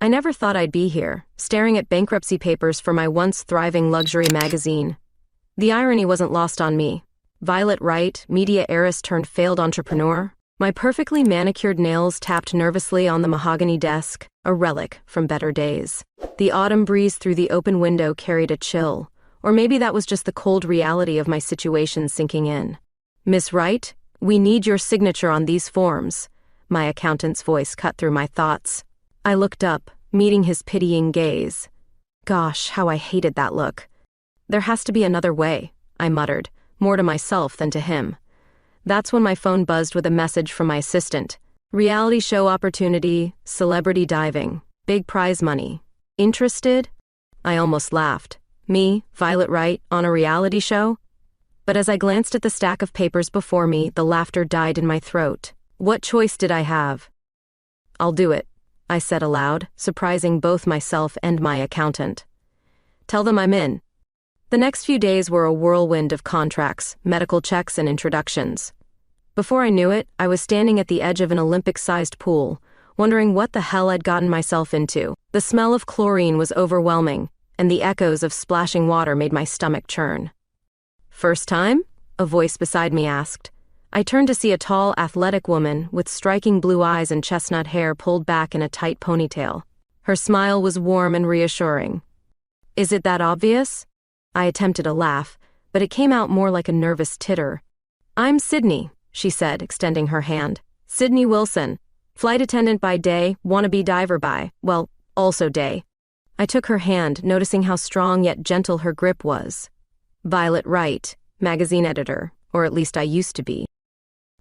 I never thought I'd be here, staring at bankruptcy papers for my once thriving luxury magazine. The irony wasn't lost on me. Violet Wright, media heiress turned failed entrepreneur. My perfectly manicured nails tapped nervously on the mahogany desk, a relic from better days. The autumn breeze through the open window carried a chill, or maybe that was just the cold reality of my situation sinking in. "Miss Wright, we need your signature on these forms," my accountant's voice cut through my thoughts. I looked up, meeting his pitying gaze. Gosh, how I hated that look. "There has to be another way," I muttered, more to myself than to him. That's when my phone buzzed with a message from my assistant. "Reality show opportunity, celebrity diving, big prize money. Interested?" I almost laughed. Me, Violet Wright, on a reality show? But as I glanced at the stack of papers before me, the laughter died in my throat. What choice did I have? "I'll do it," I said aloud, surprising both myself and my accountant. "Tell them I'm in." The next few days were a whirlwind of contracts, medical checks, and introductions. Before I knew it, I was standing at the edge of an Olympic-sized pool, wondering what the hell I'd gotten myself into. The smell of chlorine was overwhelming, and the echoes of splashing water made my stomach churn. "First time?" a voice beside me asked. I turned to see a tall, athletic woman with striking blue eyes and chestnut hair pulled back in a tight ponytail. Her smile was warm and reassuring. "Is it that obvious?" I attempted a laugh, but it came out more like a nervous titter. "I'm Sydney," she said, extending her hand. "Sydney Wilson. Flight attendant by day, wannabe diver by, well, also day." I took her hand, noticing how strong yet gentle her grip was. "Violet Wright, magazine editor, or at least I used to be."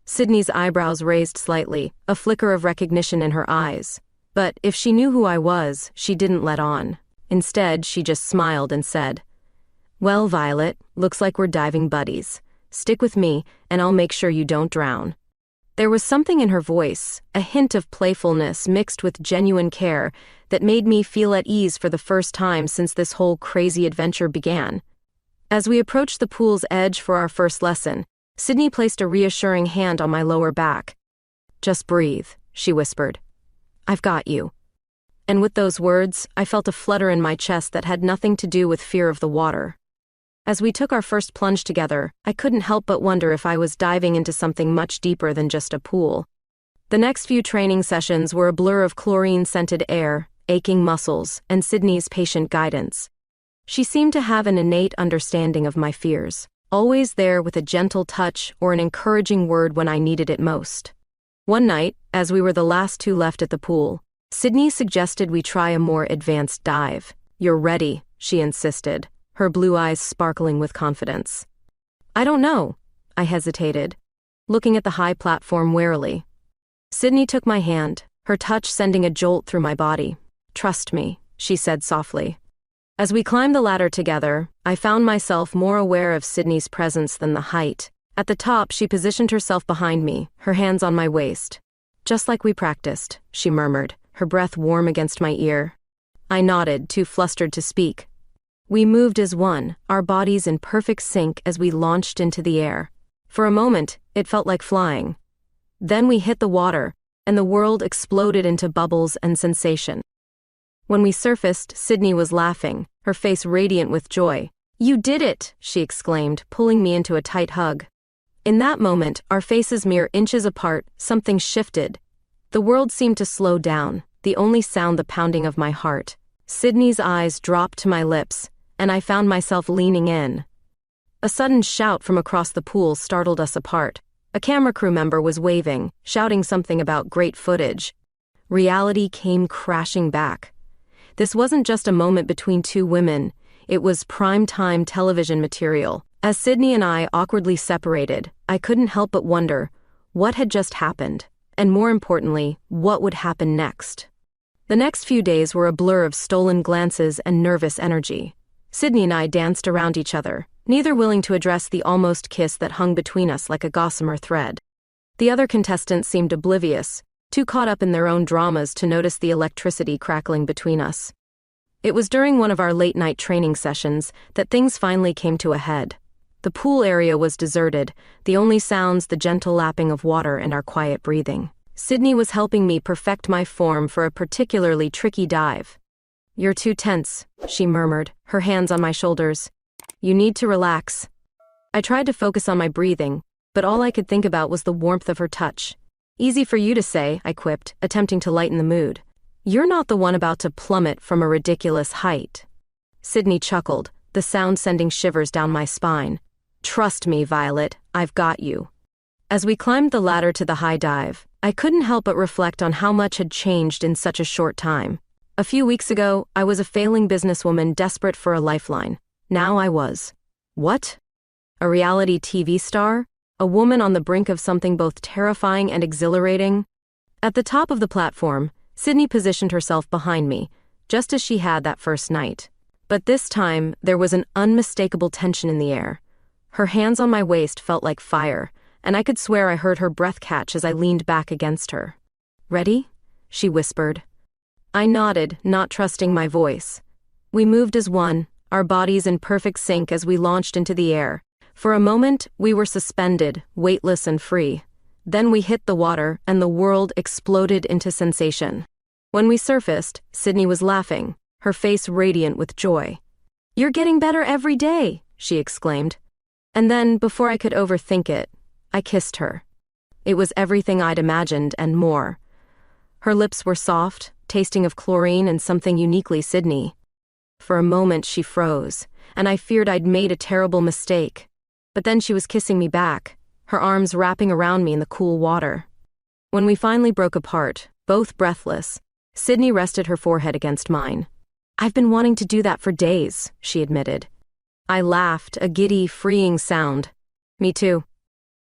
Sydney's eyebrows raised slightly, a flicker of recognition in her eyes. But if she knew who I was, she didn't let on. Instead, she just smiled and said, "Well, Violet, looks like we're diving buddies. Stick with me, and I'll make sure you don't drown." There was something in her voice, a hint of playfulness mixed with genuine care, that made me feel at ease for the first time since this whole crazy adventure began. As we approached the pool's edge for our first lesson, Sydney placed a reassuring hand on my lower back. "Just breathe," she whispered. "I've got you." And with those words, I felt a flutter in my chest that had nothing to do with fear of the water. As we took our first plunge together, I couldn't help but wonder if I was diving into something much deeper than just a pool. The next few training sessions were a blur of chlorine-scented air, aching muscles, and Sydney's patient guidance. She seemed to have an innate understanding of my fears, always there with a gentle touch or an encouraging word when I needed it most. One night, as we were the last two left at the pool, Sydney suggested we try a more advanced dive. "You're ready," she insisted, her blue eyes sparkling with confidence. "I don't know," I hesitated, looking at the high platform warily. Sydney took my hand, her touch sending a jolt through my body. "Trust me," she said softly. As we climbed the ladder together, I found myself more aware of Sydney's presence than the height. At the top, she positioned herself behind me, her hands on my waist. "Just like we practiced," she murmured, her breath warm against my ear. I nodded, too flustered to speak. We moved as one, our bodies in perfect sync as we launched into the air. For a moment, it felt like flying. Then we hit the water, and the world exploded into bubbles and sensation. When we surfaced, Sydney was laughing, her face radiant with joy. "You did it!" she exclaimed, pulling me into a tight hug. In that moment, our faces mere inches apart, something shifted. The world seemed to slow down, the only sound the pounding of my heart. Sydney's eyes dropped to my lips, and I found myself leaning in. A sudden shout from across the pool startled us apart. A camera crew member was waving, shouting something about great footage. Reality came crashing back. This wasn't just a moment between two women, it was prime-time television material. As Sydney and I awkwardly separated, I couldn't help but wonder, what had just happened? And more importantly, what would happen next? The next few days were a blur of stolen glances and nervous energy. Sydney and I danced around each other, neither willing to address the almost kiss that hung between us like a gossamer thread. The other contestants seemed oblivious, too caught up in their own dramas to notice the electricity crackling between us. It was during one of our late-night training sessions that things finally came to a head. The pool area was deserted, the only sounds the gentle lapping of water and our quiet breathing. Sydney was helping me perfect my form for a particularly tricky dive. "You're too tense," she murmured, her hands on my shoulders. "You need to relax." I tried to focus on my breathing, but all I could think about was the warmth of her touch. "Easy for you to say," I quipped, attempting to lighten the mood. "You're not the one about to plummet from a ridiculous height." Sydney chuckled, the sound sending shivers down my spine. "Trust me, Violet, I've got you." As we climbed the ladder to the high dive, I couldn't help but reflect on how much had changed in such a short time. A few weeks ago, I was a failing businesswoman desperate for a lifeline. Now I was. What? A reality TV star? A woman on the brink of something both terrifying and exhilarating? At the top of the platform, Sydney positioned herself behind me, just as she had that first night. But this time, there was an unmistakable tension in the air. Her hands on my waist felt like fire, and I could swear I heard her breath catch as I leaned back against her. "Ready?" she whispered. I nodded, not trusting my voice. We moved as one, our bodies in perfect sync as we launched into the air. For a moment, we were suspended, weightless and free. Then we hit the water, and the world exploded into sensation. When we surfaced, Sydney was laughing, her face radiant with joy. "You're getting better every day," she exclaimed. And then, before I could overthink it, I kissed her. It was everything I'd imagined and more. Her lips were soft, tasting of chlorine and something uniquely Sydney. For a moment she froze, and I feared I'd made a terrible mistake. But then she was kissing me back, her arms wrapping around me in the cool water. When we finally broke apart, both breathless, Sydney rested her forehead against mine. "I've been wanting to do that for days," she admitted. I laughed, a giddy, freeing sound. "Me too."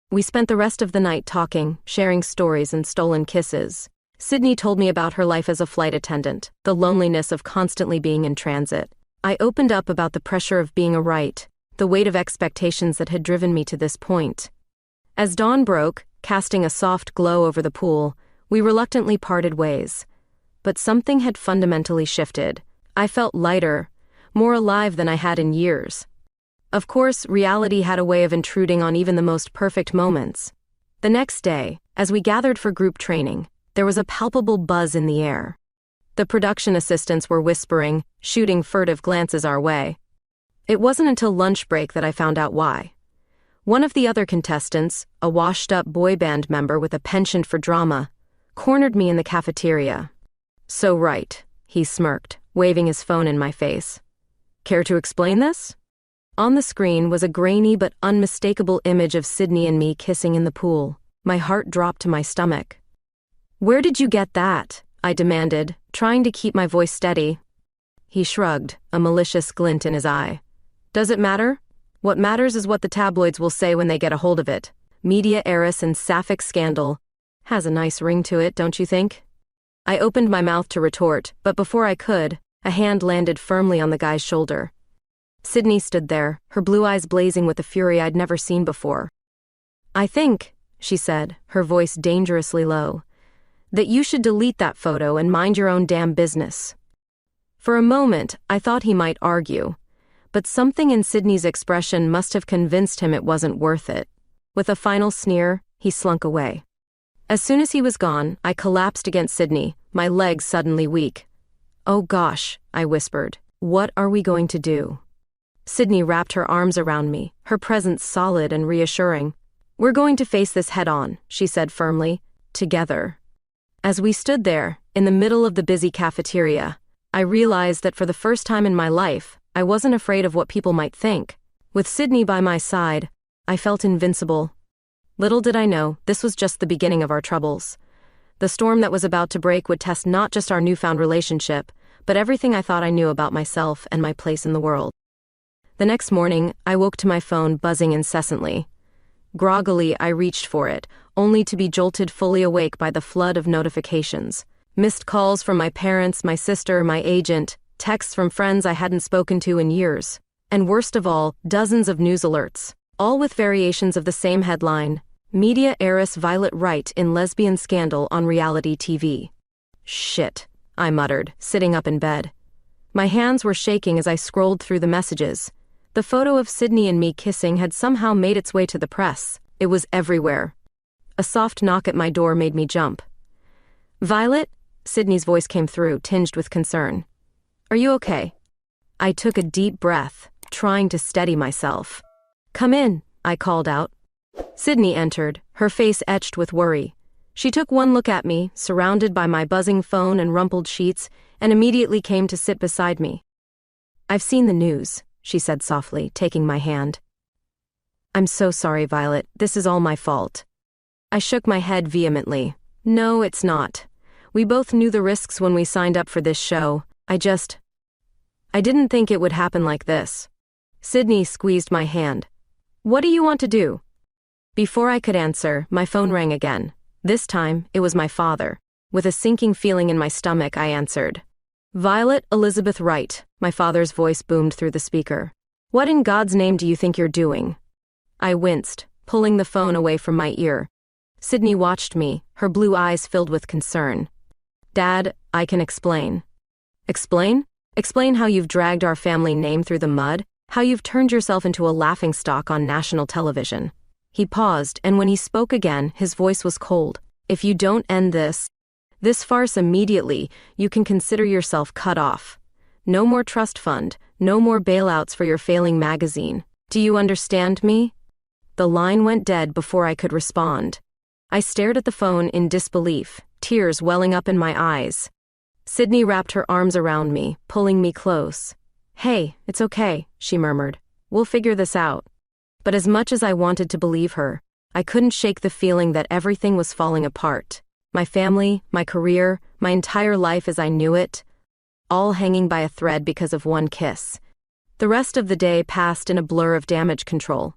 We spent the rest of the night talking, sharing stories and stolen kisses. Sydney told me about her life as a flight attendant, the loneliness of constantly being in transit. I opened up about the pressure of being a right, the weight of expectations that had driven me to this point. As dawn broke, casting a soft glow over the pool, we reluctantly parted ways. But something had fundamentally shifted. I felt lighter, more alive than I had in years. Of course, reality had a way of intruding on even the most perfect moments. The next day, as we gathered for group training, there was a palpable buzz in the air. The production assistants were whispering, shooting furtive glances our way. It wasn't until lunch break that I found out why. One of the other contestants, a washed-up boy band member with a penchant for drama, cornered me in the cafeteria. "So right," he smirked, waving his phone in my face. "Care to explain this?" On the screen was a grainy but unmistakable image of Sydney and me kissing in the pool. My heart dropped to my stomach. "Where did you get that?" I demanded, trying to keep my voice steady. He shrugged, a malicious glint in his eye. "Does it matter? What matters is what the tabloids will say when they get a hold of it. Media heiress and Sapphic scandal. Has a nice ring to it, don't you think?" I opened my mouth to retort, but before I could, a hand landed firmly on the guy's shoulder. Sydney stood there, her blue eyes blazing with a fury I'd never seen before. "I think," she said, her voice dangerously low, "that you should delete that photo and mind your own damn business." For a moment, I thought he might argue, but something in Sydney's expression must have convinced him it wasn't worth it. With a final sneer, he slunk away. As soon as he was gone, I collapsed against Sydney, my legs suddenly weak. "Oh gosh," I whispered, "what are we going to do?" Sydney wrapped her arms around me, her presence solid and reassuring. "We're going to face this head-on," she said firmly, "together." As we stood there, in the middle of the busy cafeteria, I realized that for the first time in my life, I wasn't afraid of what people might think. With Sydney by my side, I felt invincible. Little did I know, this was just the beginning of our troubles. The storm that was about to break would test not just our newfound relationship, but everything I thought I knew about myself and my place in the world. The next morning, I woke to my phone buzzing incessantly. Groggily, I reached for it, only to be jolted fully awake by the flood of notifications. Missed calls from my parents, my sister, my agent, texts from friends I hadn't spoken to in years, and worst of all, dozens of news alerts, all with variations of the same headline: Media heiress Violet Wright in lesbian scandal on reality TV. "Shit," I muttered, sitting up in bed. My hands were shaking as I scrolled through the messages. The photo of Sydney and me kissing had somehow made its way to the press. It was everywhere. A soft knock at my door made me jump. Violet? Sydney's voice came through, tinged with concern. Are you okay? I took a deep breath, trying to steady myself. Come in, I called out. Sydney entered, her face etched with worry. She took one look at me, surrounded by my buzzing phone and rumpled sheets, and immediately came to sit beside me. I've seen the news, she said softly, taking my hand. I'm so sorry, Violet. This is all my fault. I shook my head vehemently. No, it's not. We both knew the risks when we signed up for this show. I didn't think it would happen like this. Sydney squeezed my hand. What do you want to do? Before I could answer, my phone rang again. This time, it was my father. With a sinking feeling in my stomach, I answered. Violet Elizabeth Wright, my father's voice boomed through the speaker. What in God's name do you think you're doing? I winced, pulling the phone away from my ear. Sydney watched me, her blue eyes filled with concern. Dad, I can explain. Explain? Explain how you've dragged our family name through the mud, how you've turned yourself into a laughingstock on national television. He paused, and when he spoke again, his voice was cold. If you don't end this farce immediately, you can consider yourself cut off. No more trust fund, no more bailouts for your failing magazine. Do you understand me? The line went dead before I could respond. I stared at the phone in disbelief, tears welling up in my eyes. Sydney wrapped her arms around me, pulling me close. Hey, it's okay, she murmured. We'll figure this out. But as much as I wanted to believe her, I couldn't shake the feeling that everything was falling apart. My family, my career, my entire life as I knew it, all hanging by a thread because of one kiss. The rest of the day passed in a blur of damage control.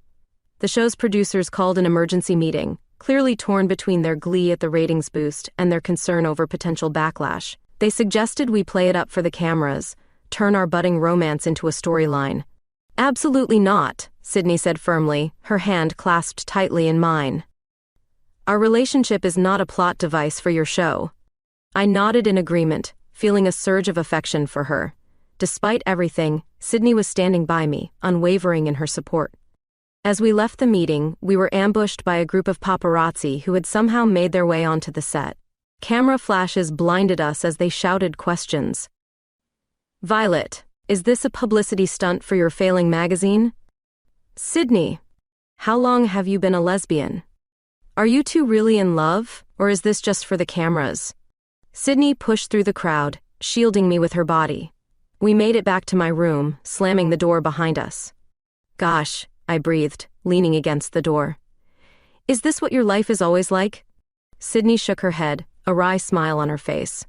The show's producers called an emergency meeting, clearly torn between their glee at the ratings boost and their concern over potential backlash. They suggested we play it up for the cameras, turn our budding romance into a storyline. Absolutely not, Sydney said firmly, her hand clasped tightly in mine. Our relationship is not a plot device for your show. I nodded in agreement, feeling a surge of affection for her. Despite everything, Sydney was standing by me, unwavering in her support. As we left the meeting, we were ambushed by a group of paparazzi who had somehow made their way onto the set. Camera flashes blinded us as they shouted questions. Violet, is this a publicity stunt for your failing magazine? Sydney, how long have you been a lesbian? Are you two really in love, or is this just for the cameras? Sydney pushed through the crowd, shielding me with her body. We made it back to my room, slamming the door behind us. Gosh, I breathed, leaning against the door. Is this what your life is always like? Sydney shook her head, a wry smile on her face.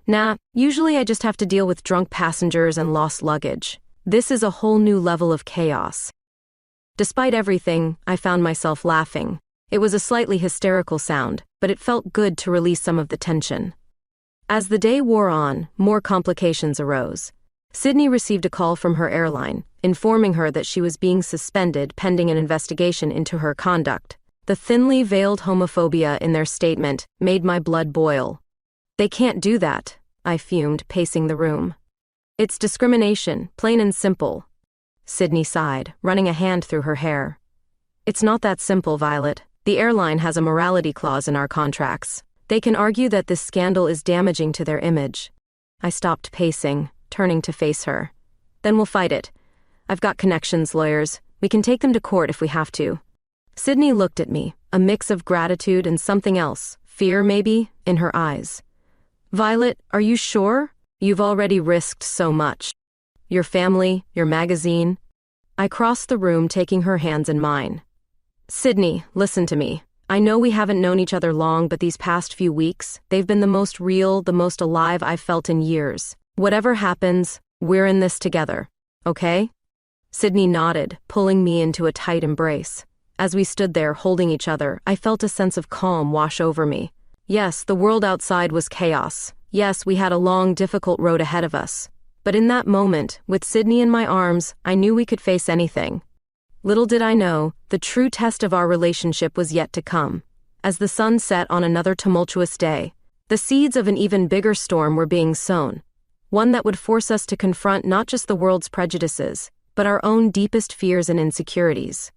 Nah, usually I just have to deal with drunk passengers and lost luggage. This is a whole new level of chaos. Despite everything, I found myself laughing. It was a slightly hysterical sound, but it felt good to release some of the tension. As the day wore on, more complications arose. Sydney received a call from her airline, informing her that she was being suspended pending an investigation into her conduct. The thinly veiled homophobia in their statement made my blood boil. They can't do that, I fumed, pacing the room. It's discrimination, plain and simple. Sydney sighed, running a hand through her hair. It's not that simple, Violet. The airline has a morality clause in our contracts. They can argue that this scandal is damaging to their image. I stopped pacing, turning to face her. Then we'll fight it. I've got connections, lawyers. We can take them to court if we have to. Sydney looked at me, a mix of gratitude and something else, fear maybe, in her eyes. Violet, are you sure? You've already risked so much. Your family, your magazine. I crossed the room, taking her hands in mine. Sydney, listen to me. I know we haven't known each other long, but these past few weeks, they've been the most real, the most alive I've felt in years. Whatever happens, we're in this together, okay? Sydney nodded, pulling me into a tight embrace. As we stood there holding each other, I felt a sense of calm wash over me. Yes, the world outside was chaos. Yes, we had a long, difficult road ahead of us. But in that moment, with Sydney in my arms, I knew we could face anything. Little did I know, the true test of our relationship was yet to come. As the sun set on another tumultuous day, the seeds of an even bigger storm were being sown. One that would force us to confront not just the world's prejudices, but our own deepest fears and insecurities.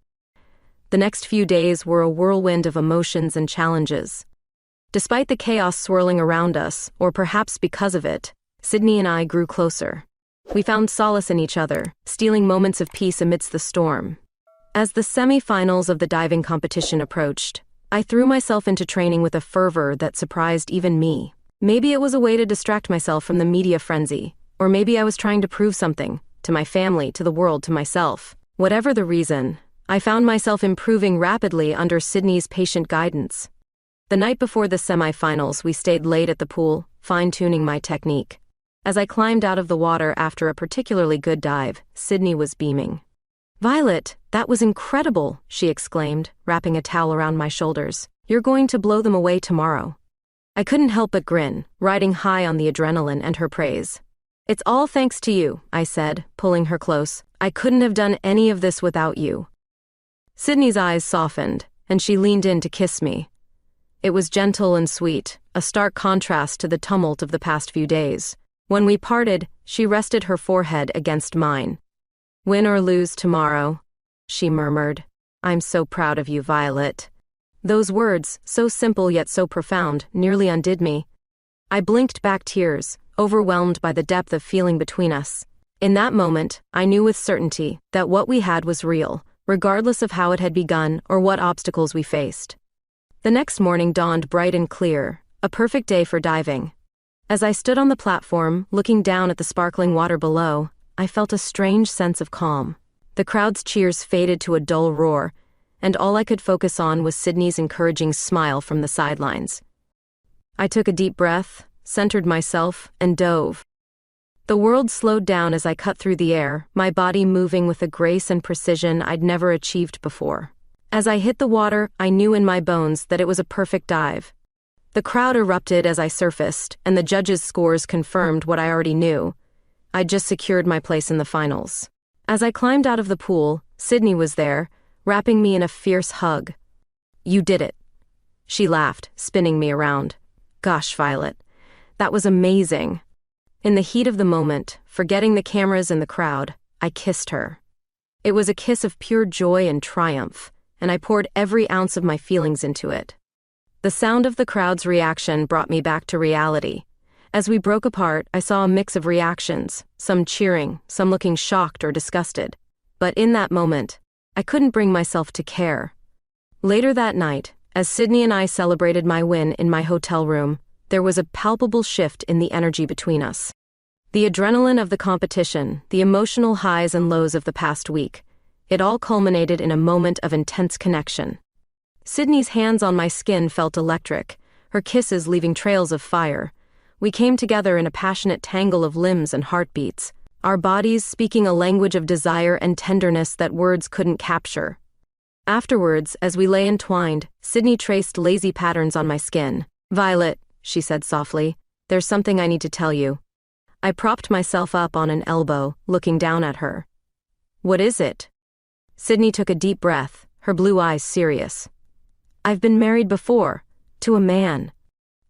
The next few days were a whirlwind of emotions and challenges. Despite the chaos swirling around us, or perhaps because of it, Sydney and I grew closer. We found solace in each other, stealing moments of peace amidst the storm. As the semi-finals of the diving competition approached, I threw myself into training with a fervor that surprised even me. Maybe it was a way to distract myself from the media frenzy, or maybe I was trying to prove something, to my family, to the world, to myself. Whatever the reason, I found myself improving rapidly under Sydney's patient guidance. The night before the semi-finals, we stayed late at the pool, fine-tuning my technique. As I climbed out of the water after a particularly good dive, Sydney was beaming. "Violet, that was incredible," she exclaimed, wrapping a towel around my shoulders. "You're going to blow them away tomorrow." I couldn't help but grin, riding high on the adrenaline and her praise. "It's all thanks to you," I said, pulling her close. "I couldn't have done any of this without you." Sydney's eyes softened, and she leaned in to kiss me. It was gentle and sweet, a stark contrast to the tumult of the past few days. When we parted, she rested her forehead against mine. "Win or lose tomorrow," she murmured. "I'm so proud of you, Violet." Those words, so simple yet so profound, nearly undid me. I blinked back tears, overwhelmed by the depth of feeling between us. In that moment, I knew with certainty that what we had was real, regardless of how it had begun or what obstacles we faced. The next morning dawned bright and clear, a perfect day for diving. As I stood on the platform, looking down at the sparkling water below, I felt a strange sense of calm. The crowd's cheers faded to a dull roar, and all I could focus on was Sydney's encouraging smile from the sidelines. I took a deep breath, centered myself, and dove. The world slowed down as I cut through the air, my body moving with a grace and precision I'd never achieved before. As I hit the water, I knew in my bones that it was a perfect dive. The crowd erupted as I surfaced, and the judges' scores confirmed what I already knew. I'd just secured my place in the finals. As I climbed out of the pool, Sydney was there, wrapping me in a fierce hug. "You did it." She laughed, spinning me around. "Gosh, Violet, that was amazing." In the heat of the moment, forgetting the cameras and the crowd, I kissed her. It was a kiss of pure joy and triumph, and I poured every ounce of my feelings into it. The sound of the crowd's reaction brought me back to reality. As we broke apart, I saw a mix of reactions, some cheering, some looking shocked or disgusted. But in that moment, I couldn't bring myself to care. Later that night, as Sydney and I celebrated my win in my hotel room, there was a palpable shift in the energy between us. The adrenaline of the competition, the emotional highs and lows of the past week, it all culminated in a moment of intense connection. Sydney's hands on my skin felt electric, her kisses leaving trails of fire. We came together in a passionate tangle of limbs and heartbeats, our bodies speaking a language of desire and tenderness that words couldn't capture. Afterwards, as we lay entwined, Sydney traced lazy patterns on my skin. "Violet," she said softly, "there's something I need to tell you." I propped myself up on an elbow, looking down at her. "What is it?" Sydney took a deep breath, her blue eyes serious. "I've been married before, to a man."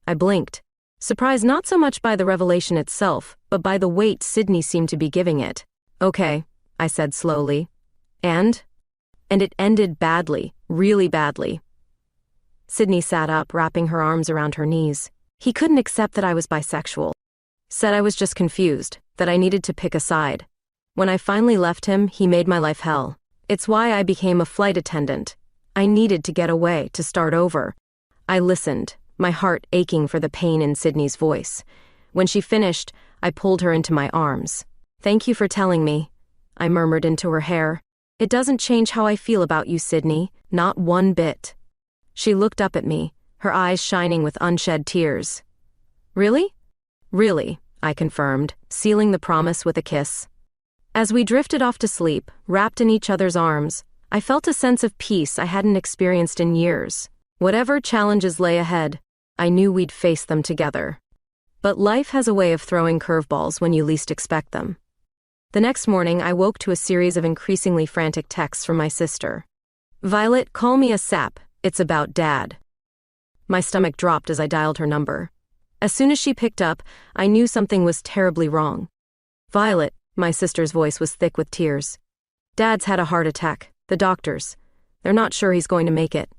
I blinked, surprised not so much by the revelation itself, but by the weight Sydney seemed to be giving it. "Okay," I said slowly. And it ended badly, really badly. Sydney sat up, wrapping her arms around her knees. "He couldn't accept that I was bisexual. Said I was just confused, that I needed to pick a side. When I finally left him, he made my life hell. It's why I became a flight attendant. I needed to get away, to start over." I listened, my heart aching for the pain in Sydney's voice. When she finished, I pulled her into my arms. "Thank you for telling me," I murmured into her hair. "It doesn't change how I feel about you, Sydney, not one bit." She looked up at me, her eyes shining with unshed tears. "Really?" "Really," I confirmed, sealing the promise with a kiss. As we drifted off to sleep, wrapped in each other's arms, I felt a sense of peace I hadn't experienced in years. Whatever challenges lay ahead, I knew we'd face them together. But life has a way of throwing curveballs when you least expect them. The next morning, I woke to a series of increasingly frantic texts from my sister. "Violet, call me a sap, it's about Dad." My stomach dropped as I dialed her number. As soon as she picked up, I knew something was terribly wrong. "Violet," my sister's voice was thick with tears. "Dad's had a heart attack. The doctors. They're not sure he's going to make it."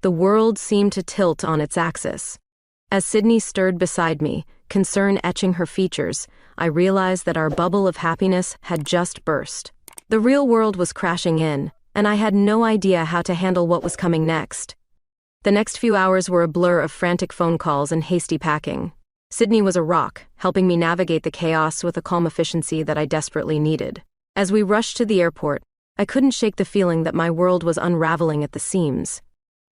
The world seemed to tilt on its axis. As Sydney stirred beside me, concern etching her features, I realized that our bubble of happiness had just burst. The real world was crashing in, and I had no idea how to handle what was coming next. The next few hours were a blur of frantic phone calls and hasty packing. Sydney was a rock, helping me navigate the chaos with a calm efficiency that I desperately needed. As we rushed to the airport, I couldn't shake the feeling that my world was unraveling at the seams.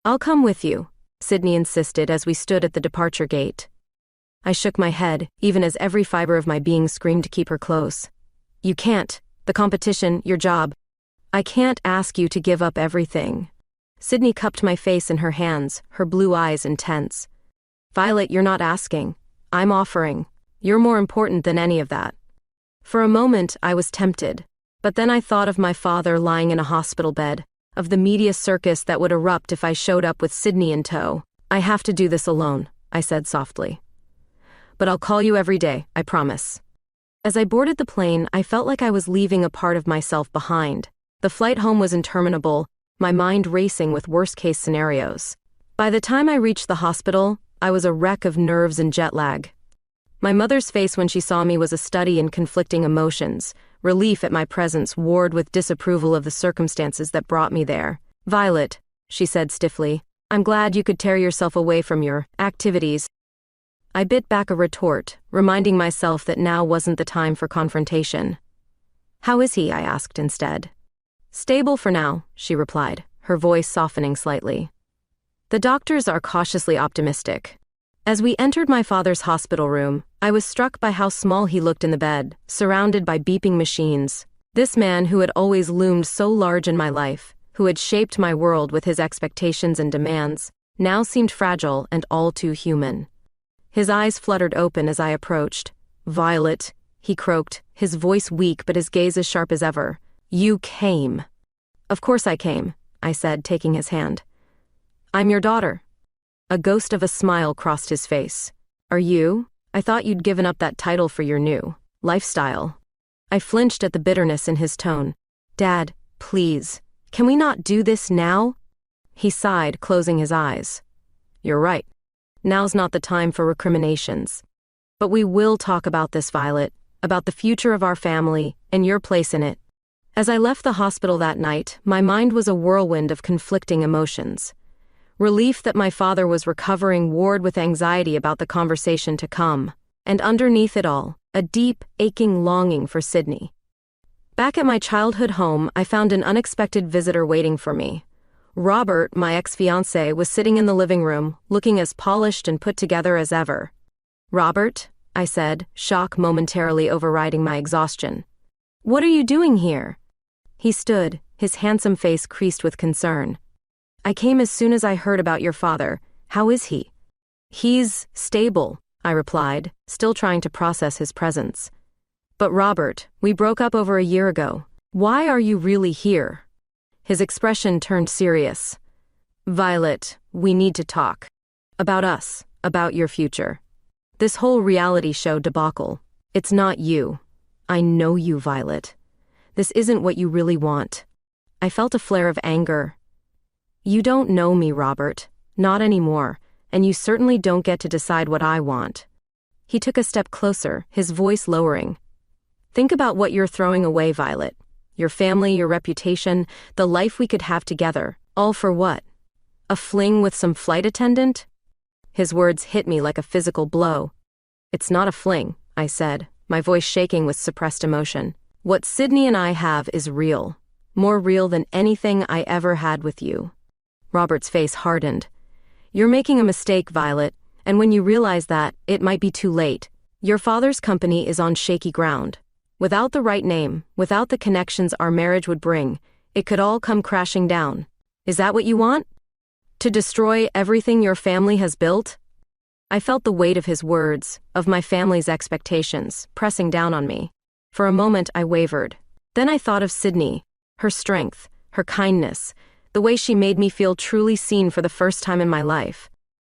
"I'll come with you," Sydney insisted as we stood at the departure gate. I shook my head, even as every fiber of my being screamed to keep her close. "You can't. The competition, your job. I can't ask you to give up everything." Sydney cupped my face in her hands, her blue eyes intense. "Violet, you're not asking. I'm offering. You're more important than any of that." For a moment, I was tempted. But then I thought of my father lying in a hospital bed, of the media circus that would erupt if I showed up with Sydney in tow. "I have to do this alone," I said softly. "But I'll call you every day, I promise." As I boarded the plane, I felt like I was leaving a part of myself behind. The flight home was interminable, my mind racing with worst-case scenarios. By the time I reached the hospital, I was a wreck of nerves and jet lag. My mother's face when she saw me was a study in conflicting emotions, relief at my presence warred with disapproval of the circumstances that brought me there. "Violet," she said stiffly, "I'm glad you could tear yourself away from your activities." I bit back a retort, reminding myself that now wasn't the time for confrontation. "How is he?" I asked instead. "Stable for now," she replied, her voice softening slightly. The doctors are cautiously optimistic. As we entered my father's hospital room, I was struck by how small he looked in the bed, surrounded by beeping machines. This man who had always loomed so large in my life, who had shaped my world with his expectations and demands, now seemed fragile and all too human. His eyes fluttered open as I approached. "Violet," he croaked, his voice weak but his gaze as sharp as ever. "You came." "Of course I came," I said, taking his hand. "I'm your daughter." A ghost of a smile crossed his face. "Are you? I thought you'd given up that title for your new lifestyle." I flinched at the bitterness in his tone. "Dad, please, can we not do this now?" He sighed, closing his eyes. "You're right. Now's not the time for recriminations. But we will talk about this, Violet, about the future of our family and your place in it." As I left the hospital that night, my mind was a whirlwind of conflicting emotions. Relief that my father was recovering warred with anxiety about the conversation to come, and underneath it all, a deep, aching longing for Sydney. Back at my childhood home, I found an unexpected visitor waiting for me. Robert, my ex-fiancé, was sitting in the living room, looking as polished and put together as ever. "Robert," I said, shock momentarily overriding my exhaustion. "What are you doing here?" He stood, his handsome face creased with concern. "I came as soon as I heard about your father. How is he?" "He's stable," I replied, still trying to process his presence. "But Robert, we broke up over a year ago. Why are you really here?" His expression turned serious. "Violet, we need to talk. About us, about your future. This whole reality show debacle. It's not you. I know you, Violet. This isn't what you really want." I felt a flare of anger. "You don't know me, Robert. Not anymore, and you certainly don't get to decide what I want." He took a step closer, his voice lowering. "Think about what you're throwing away, Violet. Your family, your reputation, the life we could have together. All for what? A fling with some flight attendant?" His words hit me like a physical blow. "It's not a fling," I said, my voice shaking with suppressed emotion. "What Sydney and I have is real. More real than anything I ever had with you." Robert's face hardened. "You're making a mistake, Violet, and when you realize that, it might be too late. Your father's company is on shaky ground. Without the right name, without the connections our marriage would bring, it could all come crashing down. Is that what you want? To destroy everything your family has built?" I felt the weight of his words, of my family's expectations, pressing down on me. For a moment I wavered. Then I thought of Sydney, her strength, her kindness, the way she made me feel truly seen for the first time in my life.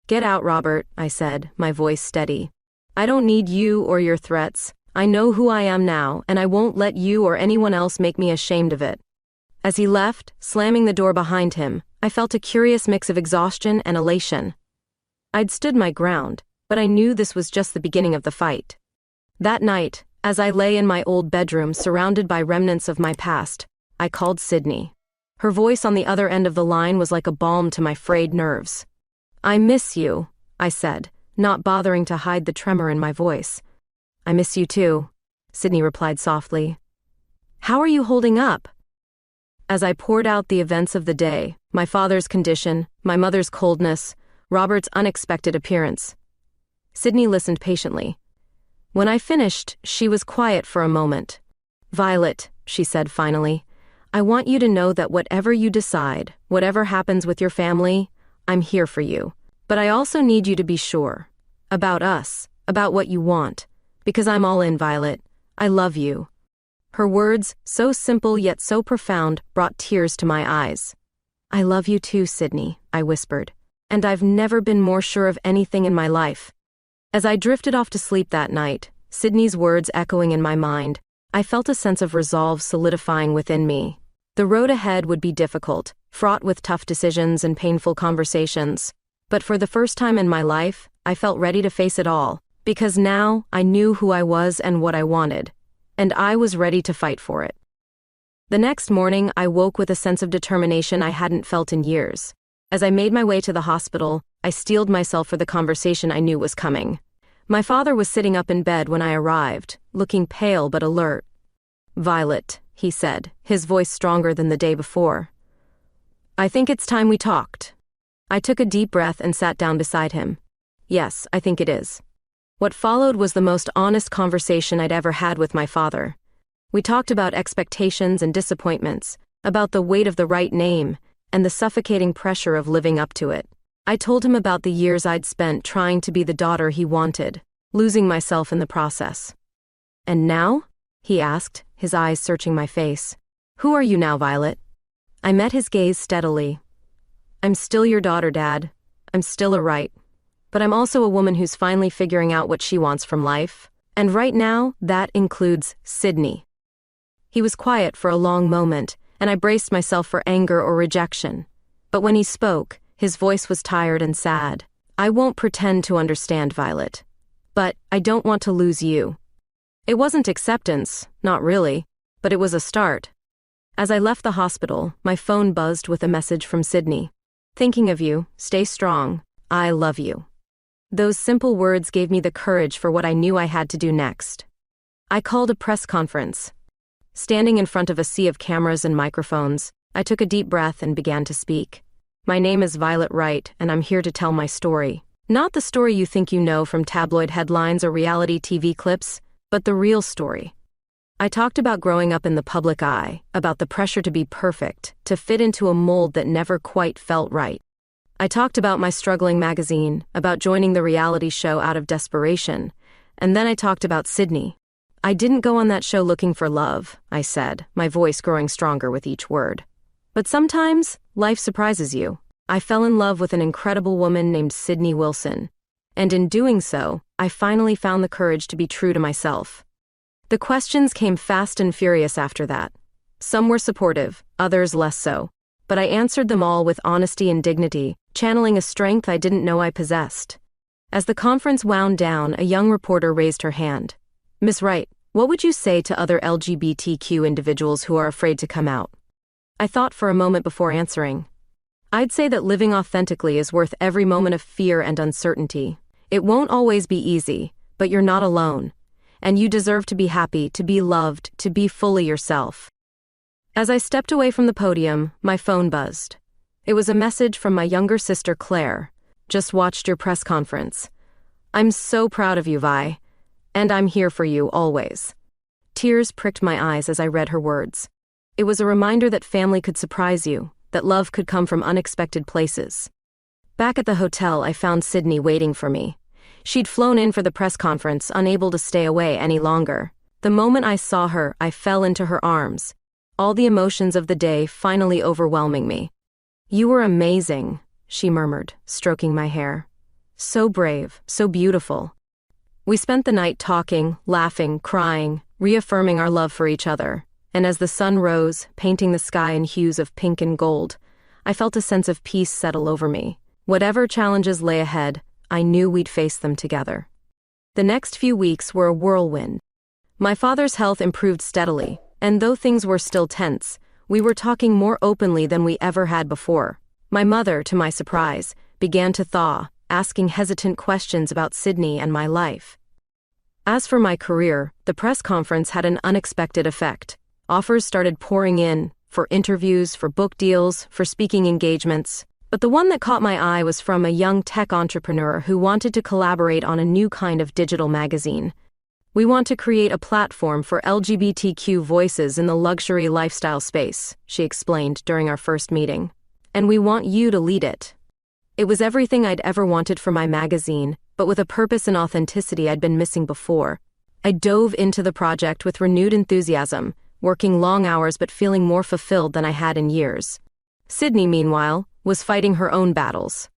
"Get out, Robert," I said, my voice steady. "I don't need you or your threats. I know who I am now, and I won't let you or anyone else make me ashamed of it." As he left, slamming the door behind him, I felt a curious mix of exhaustion and elation. I'd stood my ground, but I knew this was just the beginning of the fight. That night, as I lay in my old bedroom surrounded by remnants of my past, I called Sydney. Her voice on the other end of the line was like a balm to my frayed nerves. "I miss you," I said, not bothering to hide the tremor in my voice. "I miss you too," Sydney replied softly. "How are you holding up?" As I poured out the events of the day, my father's condition, my mother's coldness, Robert's unexpected appearance, Sydney listened patiently. When I finished, she was quiet for a moment. "Violet," she said finally, "I want you to know that whatever you decide, whatever happens with your family, I'm here for you. But I also need you to be sure. About us, about what you want. Because I'm all in, Violet. I love you." Her words, so simple yet so profound, brought tears to my eyes. "I love you too, Sydney," I whispered. "And I've never been more sure of anything in my life." As I drifted off to sleep that night, Sydney's words echoing in my mind, I felt a sense of resolve solidifying within me. The road ahead would be difficult, fraught with tough decisions and painful conversations. But for the first time in my life, I felt ready to face it all, because now I knew who I was and what I wanted, and I was ready to fight for it. The next morning, I woke with a sense of determination I hadn't felt in years. As I made my way to the hospital, I steeled myself for the conversation I knew was coming. My father was sitting up in bed when I arrived, looking pale but alert. "Violet," he said, his voice stronger than the day before. "I think it's time we talked." I took a deep breath and sat down beside him. "Yes, I think it is." What followed was the most honest conversation I'd ever had with my father. We talked about expectations and disappointments, about the weight of the right name, and the suffocating pressure of living up to it. I told him about the years I'd spent trying to be the daughter he wanted, losing myself in the process. "And now?" he asked, his eyes searching my face. "Who are you now, Violet?" I met his gaze steadily. "I'm still your daughter, Dad. I'm still a right. But I'm also a woman who's finally figuring out what she wants from life. And right now, that includes Sydney." He was quiet for a long moment, and I braced myself for anger or rejection. But when he spoke, his voice was tired and sad. "I won't pretend to understand, Violet. But I don't want to lose you." It wasn't acceptance, not really, but it was a start. As I left the hospital, my phone buzzed with a message from Sydney. "Thinking of you, stay strong, I love you." Those simple words gave me the courage for what I knew I had to do next. I called a press conference. Standing in front of a sea of cameras and microphones, I took a deep breath and began to speak. "My name is Violet Wright, and I'm here to tell my story. Not the story you think you know from tabloid headlines or reality TV clips, but the real story." I talked about growing up in the public eye, about the pressure to be perfect, to fit into a mold that never quite felt right. I talked about my struggling magazine, about joining the reality show out of desperation, and then I talked about Sydney. "I didn't go on that show looking for love," I said, my voice growing stronger with each word. "But sometimes, life surprises you. I fell in love with an incredible woman named Sydney Wilson. And in doing so, I finally found the courage to be true to myself." The questions came fast and furious after that. Some were supportive, others less so. But I answered them all with honesty and dignity, channeling a strength I didn't know I possessed. As the conference wound down, a young reporter raised her hand. "Ms. Wright, what would you say to other LGBTQ individuals who are afraid to come out?" I thought for a moment before answering. "I'd say that living authentically is worth every moment of fear and uncertainty. It won't always be easy, but you're not alone. And you deserve to be happy, to be loved, to be fully yourself." As I stepped away from the podium, my phone buzzed. It was a message from my younger sister Claire. "Just watched your press conference. I'm so proud of you, Vi. And I'm here for you, always." Tears pricked my eyes as I read her words. It was a reminder that family could surprise you, that love could come from unexpected places. Back at the hotel, I found Sydney waiting for me. She'd flown in for the press conference, unable to stay away any longer. The moment I saw her, I fell into her arms, all the emotions of the day finally overwhelming me. "You were amazing," she murmured, stroking my hair. "So brave, so beautiful." We spent the night talking, laughing, crying, reaffirming our love for each other. And as the sun rose, painting the sky in hues of pink and gold, I felt a sense of peace settle over me. Whatever challenges lay ahead, I knew we'd face them together. The next few weeks were a whirlwind. My father's health improved steadily, and though things were still tense, we were talking more openly than we ever had before. My mother, to my surprise, began to thaw, asking hesitant questions about Sydney and my life. As for my career, the press conference had an unexpected effect. Offers started pouring in, for interviews, for book deals, for speaking engagements. But the one that caught my eye was from a young tech entrepreneur who wanted to collaborate on a new kind of digital magazine. "We want to create a platform for LGBTQ voices in the luxury lifestyle space," she explained during our first meeting. "And we want you to lead it." It was everything I'd ever wanted for my magazine, but with a purpose and authenticity I'd been missing before. I dove into the project with renewed enthusiasm, working long hours but feeling more fulfilled than I had in years. Sydney, meanwhile, was fighting her own battles.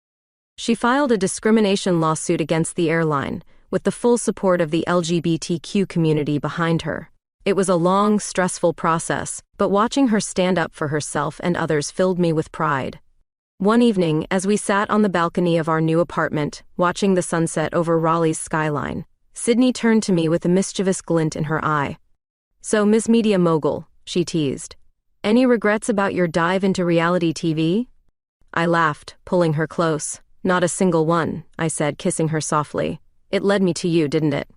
She filed a discrimination lawsuit against the airline, with the full support of the LGBTQ community behind her. It was a long, stressful process, but watching her stand up for herself and others filled me with pride. One evening, as we sat on the balcony of our new apartment, watching the sunset over Raleigh's skyline, Sydney turned to me with a mischievous glint in her eye. "So, Ms. Media Mogul," she teased, "any regrets about your dive into reality TV?" I laughed, pulling her close. "Not a single one," I said, kissing her softly. "It led me to you, didn't it?"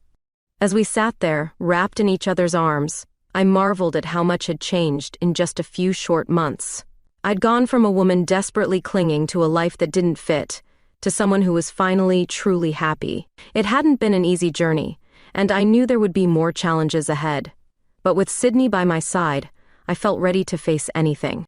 As we sat there, wrapped in each other's arms, I marveled at how much had changed in just a few short months. I'd gone from a woman desperately clinging to a life that didn't fit, to someone who was finally, truly happy. It hadn't been an easy journey, and I knew there would be more challenges ahead. But with Sydney by my side, I felt ready to face anything.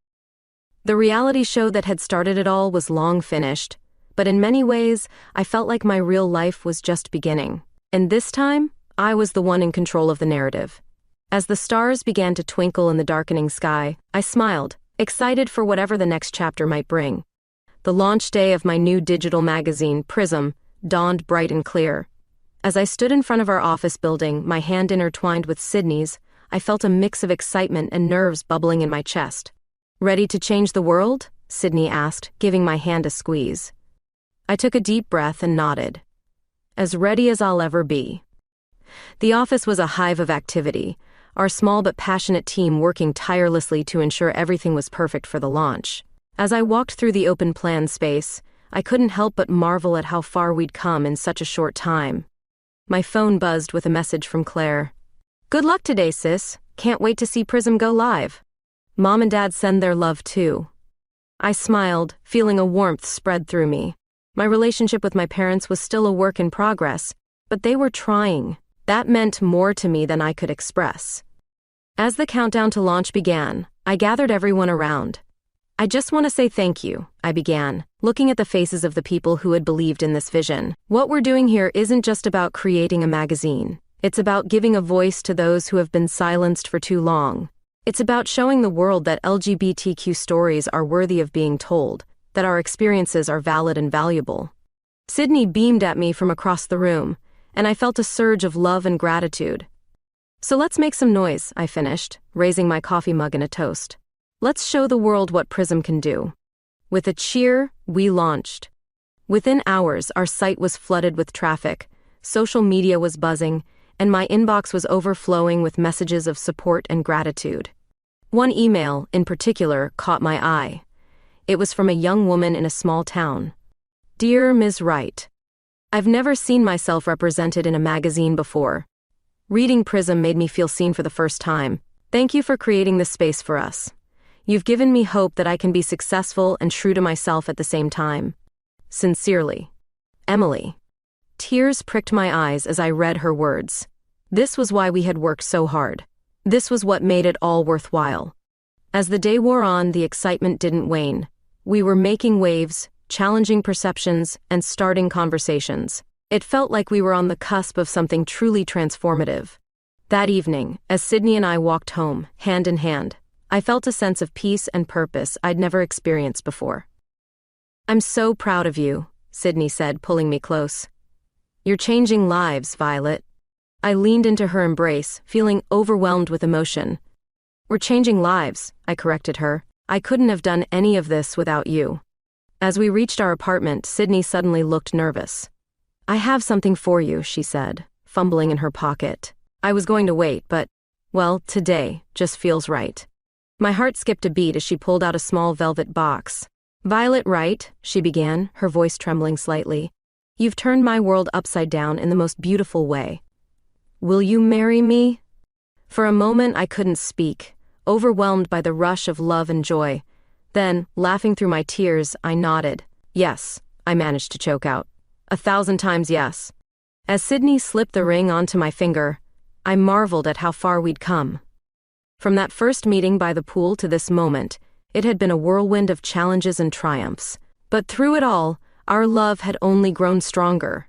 The reality show that had started it all was long finished, but in many ways, I felt like my real life was just beginning. And this time, I was the one in control of the narrative. As the stars began to twinkle in the darkening sky, I smiled, excited for whatever the next chapter might bring. The launch day of my new digital magazine, Prism, dawned bright and clear. As I stood in front of our office building, my hand intertwined with Sydney's, I felt a mix of excitement and nerves bubbling in my chest. "Ready to change the world?" Sydney asked, giving my hand a squeeze. I took a deep breath and nodded. "As ready as I'll ever be." The office was a hive of activity, our small but passionate team working tirelessly to ensure everything was perfect for the launch. As I walked through the open plan space, I couldn't help but marvel at how far we'd come in such a short time. My phone buzzed with a message from Claire. "Good luck today, sis. Can't wait to see Prism go live. Mom and Dad send their love too." I smiled, feeling a warmth spread through me. My relationship with my parents was still a work in progress, but they were trying. That meant more to me than I could express. As the countdown to launch began, I gathered everyone around. "I just want to say thank you," I began, looking at the faces of the people who had believed in this vision. "What we're doing here isn't just about creating a magazine. It's about giving a voice to those who have been silenced for too long. It's about showing the world that LGBTQ stories are worthy of being told, that our experiences are valid and valuable." Sydney beamed at me from across the room, and I felt a surge of love and gratitude. "So let's make some noise," I finished, raising my coffee mug in a toast. "Let's show the world what Prism can do." With a cheer, we launched. Within hours, our site was flooded with traffic, social media was buzzing, and my inbox was overflowing with messages of support and gratitude. One email, in particular, caught my eye. It was from a young woman in a small town. "Dear Ms. Wright, I've never seen myself represented in a magazine before. Reading Prism made me feel seen for the first time. Thank you for creating this space for us. You've given me hope that I can be successful and true to myself at the same time. Sincerely, Emily." Tears pricked my eyes as I read her words. This was why we had worked so hard. This was what made it all worthwhile. As the day wore on, the excitement didn't wane. We were making waves, challenging perceptions, and starting conversations. It felt like we were on the cusp of something truly transformative. That evening, as Sydney and I walked home, hand in hand, I felt a sense of peace and purpose I'd never experienced before. "I'm so proud of you," Sydney said, pulling me close. "You're changing lives, Violet." I leaned into her embrace, feeling overwhelmed with emotion. "We're changing lives," I corrected her. "I couldn't have done any of this without you." As we reached our apartment, Sydney suddenly looked nervous. "I have something for you," she said, fumbling in her pocket. I was going to wait, but, well, today just feels right. My heart skipped a beat as she pulled out a small velvet box. "Violet Wright," she began, her voice trembling slightly, "you've turned my world upside down in the most beautiful way. Will you marry me?" For a moment I couldn't speak, overwhelmed by the rush of love and joy. Then, laughing through my tears, I nodded. "Yes," I managed to choke out. 1,000 times yes. As Sydney slipped the ring onto my finger, I marveled at how far we'd come. From that first meeting by the pool to this moment, it had been a whirlwind of challenges and triumphs. But through it all, our love had only grown stronger.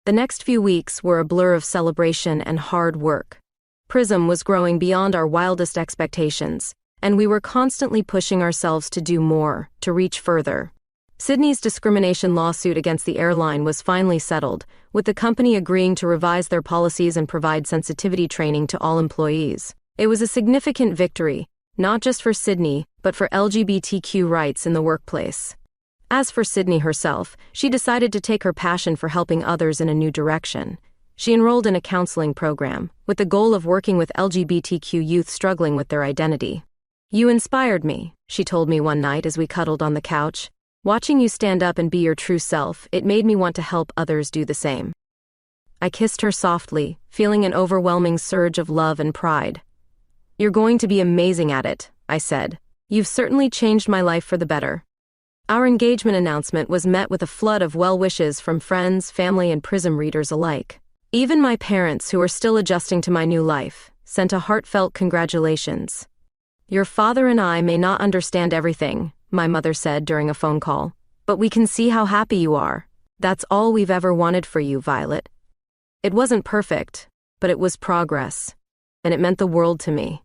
The next few weeks were a blur of celebration and hard work. Prism was growing beyond our wildest expectations, and we were constantly pushing ourselves to do more, to reach further. Sydney's discrimination lawsuit against the airline was finally settled, with the company agreeing to revise their policies and provide sensitivity training to all employees. It was a significant victory, not just for Sydney, but for LGBTQ rights in the workplace. As for Sydney herself, she decided to take her passion for helping others in a new direction. She enrolled in a counseling program, with the goal of working with LGBTQ youth struggling with their identity. "You inspired me," she told me one night as we cuddled on the couch. "Watching you stand up and be your true self, it made me want to help others do the same." I kissed her softly, feeling an overwhelming surge of love and pride. "You're going to be amazing at it," I said. "You've certainly changed my life for the better." Our engagement announcement was met with a flood of well wishes from friends, family, and Prism readers alike. Even my parents, who were still adjusting to my new life, sent a heartfelt congratulations. "Your father and I may not understand everything," my mother said during a phone call, "but we can see how happy you are. That's all we've ever wanted for you, Violet." It wasn't perfect, but it was progress, and it meant the world to me.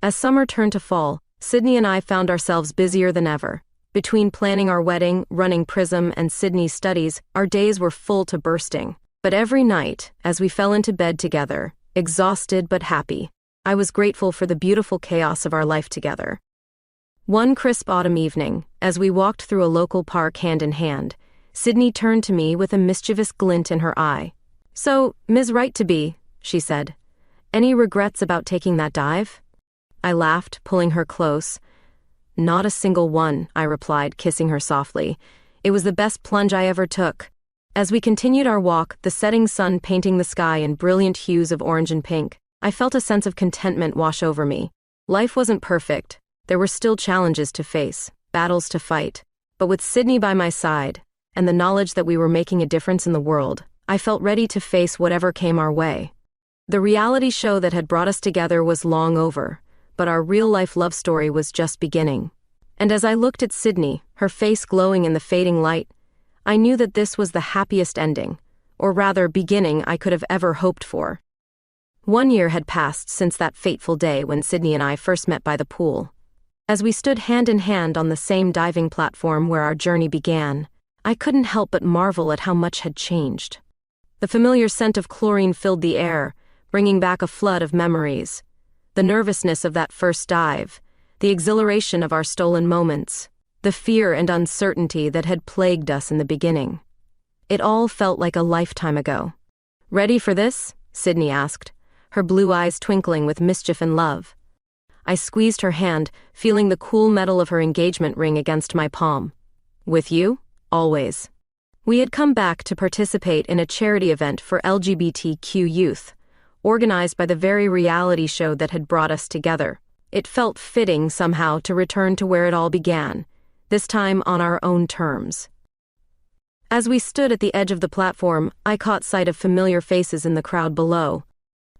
As summer turned to fall, Sydney and I found ourselves busier than ever. Between planning our wedding, running Prism, and Sydney's studies, our days were full to bursting. But every night, as we fell into bed together, exhausted but happy, I was grateful for the beautiful chaos of our life together. One crisp autumn evening, as we walked through a local park hand in hand, Sydney turned to me with a mischievous glint in her eye. "So, Ms. Right-to-be," she said, "any regrets about taking that dive?" I laughed, pulling her close. "Not a single one," I replied, kissing her softly. "It was the best plunge I ever took." As we continued our walk, the setting sun painting the sky in brilliant hues of orange and pink, I felt a sense of contentment wash over me. Life wasn't perfect. There were still challenges to face, battles to fight. But with Sydney by my side, and the knowledge that we were making a difference in the world, I felt ready to face whatever came our way. The reality show that had brought us together was long over, but our real-life love story was just beginning. And as I looked at Sydney, her face glowing in the fading light, I knew that this was the happiest ending, or rather beginning, I could have ever hoped for. 1 year had passed since that fateful day when Sydney and I first met by the pool. As we stood hand in hand on the same diving platform where our journey began, I couldn't help but marvel at how much had changed. The familiar scent of chlorine filled the air, bringing back a flood of memories. The nervousness of that first dive, the exhilaration of our stolen moments, the fear and uncertainty that had plagued us in the beginning. It all felt like a lifetime ago. "Ready for this?" Sydney asked, her blue eyes twinkling with mischief and love. I squeezed her hand, feeling the cool metal of her engagement ring against my palm. "With you? Always." We had come back to participate in a charity event for LGBTQ youth, organized by the very reality show that had brought us together. It felt fitting somehow to return to where it all began, this time on our own terms. As we stood at the edge of the platform, I caught sight of familiar faces in the crowd below.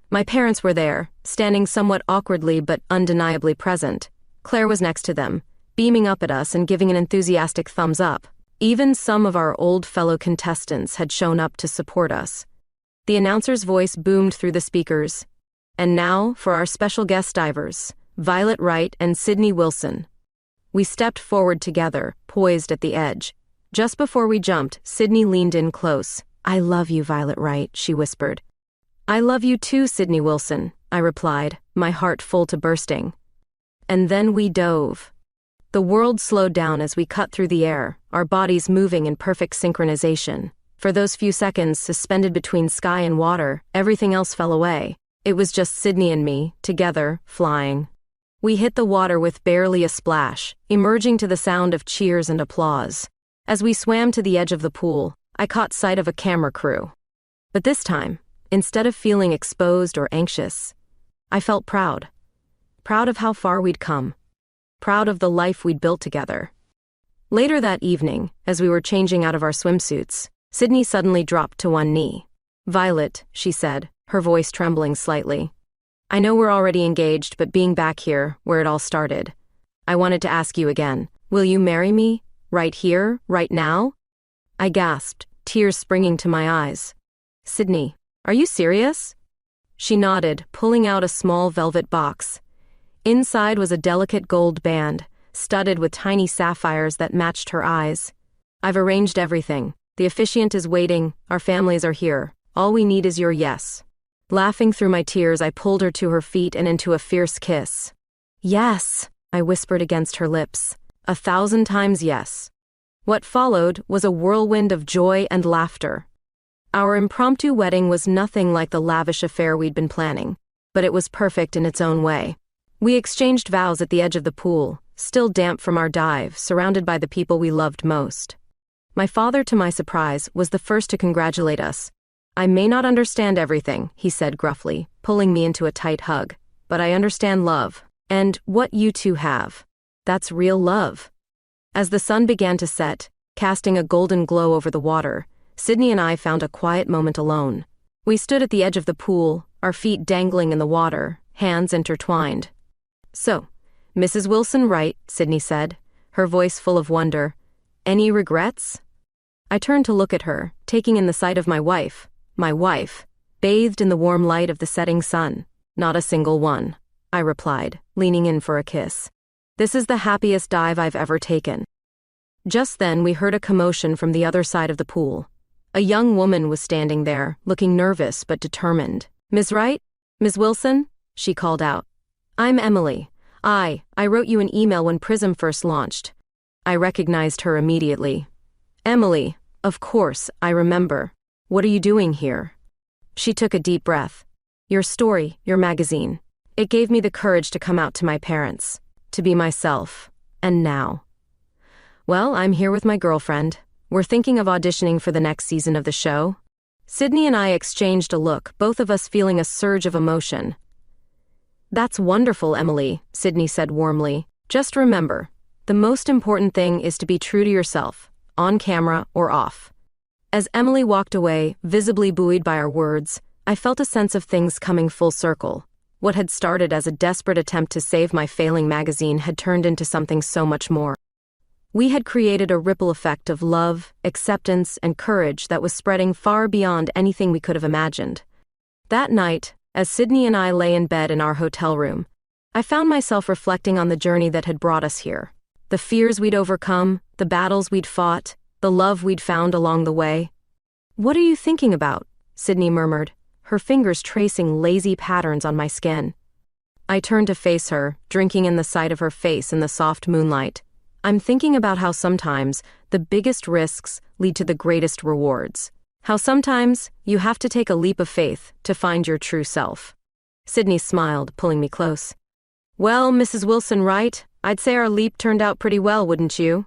My parents were there, standing somewhat awkwardly but undeniably present. Claire was next to them, beaming up at us and giving an enthusiastic thumbs up. Even some of our old fellow contestants had shown up to support us. The announcer's voice boomed through the speakers. "And now for our special guest divers, Violet Wright and Sydney Wilson." We stepped forward together, poised at the edge. Just before we jumped, Sydney leaned in close. "I love you, Violet Wright," she whispered. "I love you too, Sydney Wilson," I replied, my heart full to bursting. And then we dove. The world slowed down as we cut through the air, our bodies moving in perfect synchronization. For those few seconds, suspended between sky and water, everything else fell away. It was just Sydney and me, together, flying. We hit the water with barely a splash, emerging to the sound of cheers and applause. As we swam to the edge of the pool, I caught sight of a camera crew. But this time, instead of feeling exposed or anxious, I felt proud. Proud of how far we'd come. Proud of the life we'd built together. Later that evening, as we were changing out of our swimsuits, Sydney suddenly dropped to one knee. "Violet," she said, her voice trembling slightly. "I know we're already engaged, but being back here, where it all started, I wanted to ask you again, will you marry me? Right here, right now?" I gasped, tears springing to my eyes. "Sydney, are you serious?" She nodded, pulling out a small velvet box. Inside was a delicate gold band, studded with tiny sapphires that matched her eyes. "I've arranged everything. The officiant is waiting, our families are here. All we need is your yes." Laughing through my tears, I pulled her to her feet and into a fierce kiss. "Yes," I whispered against her lips. 1,000 times yes. What followed was a whirlwind of joy and laughter. Our impromptu wedding was nothing like the lavish affair we'd been planning, but it was perfect in its own way. We exchanged vows at the edge of the pool, still damp from our dive, surrounded by the people we loved most. My father, to my surprise, was the first to congratulate us. "I may not understand everything," he said gruffly, pulling me into a tight hug, "but I understand love. And what you two have. That's real love." As the sun began to set, casting a golden glow over the water, Sydney and I found a quiet moment alone. We stood at the edge of the pool, our feet dangling in the water, hands intertwined. "So, Mrs. Wilson Wright," Sydney said, her voice full of wonder. "Any regrets?" I turned to look at her, taking in the sight of my wife, bathed in the warm light of the setting sun. "Not a single one," I replied, leaning in for a kiss. "This is the happiest dive I've ever taken." Just then we heard a commotion from the other side of the pool. A young woman was standing there, looking nervous but determined. "Ms. Wright? Ms. Wilson?" she called out. "I'm Emily. I wrote you an email when Prism first launched." I recognized her immediately. "Emily, of course, I remember. What are you doing here?" She took a deep breath. "Your story, your magazine. It gave me the courage to come out to my parents, to be myself. And now? Well, I'm here with my girlfriend. We're thinking of auditioning for the next season of the show." Sydney and I exchanged a look, both of us feeling a surge of emotion. "That's wonderful, Emily," Sydney said warmly. "Just remember, the most important thing is to be true to yourself, on camera or off." As Emily walked away, visibly buoyed by our words, I felt a sense of things coming full circle. What had started as a desperate attempt to save my failing magazine had turned into something so much more. We had created a ripple effect of love, acceptance, and courage that was spreading far beyond anything we could have imagined. That night, as Sydney and I lay in bed in our hotel room, I found myself reflecting on the journey that had brought us here. The fears we'd overcome, the battles we'd fought, the love we'd found along the way. "What are you thinking about?" Sydney murmured, her fingers tracing lazy patterns on my skin. I turned to face her, drinking in the sight of her face in the soft moonlight. "I'm thinking about how sometimes the biggest risks lead to the greatest rewards. How sometimes you have to take a leap of faith to find your true self." Sydney smiled, pulling me close. "Well, Mrs. Wilson Wright, I'd say our leap turned out pretty well, wouldn't you?"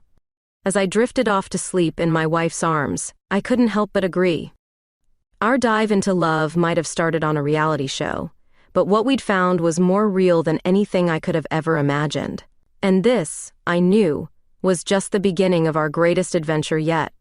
As I drifted off to sleep in my wife's arms, I couldn't help but agree. Our dive into love might have started on a reality show, but what we'd found was more real than anything I could have ever imagined. And this, I knew, was just the beginning of our greatest adventure yet.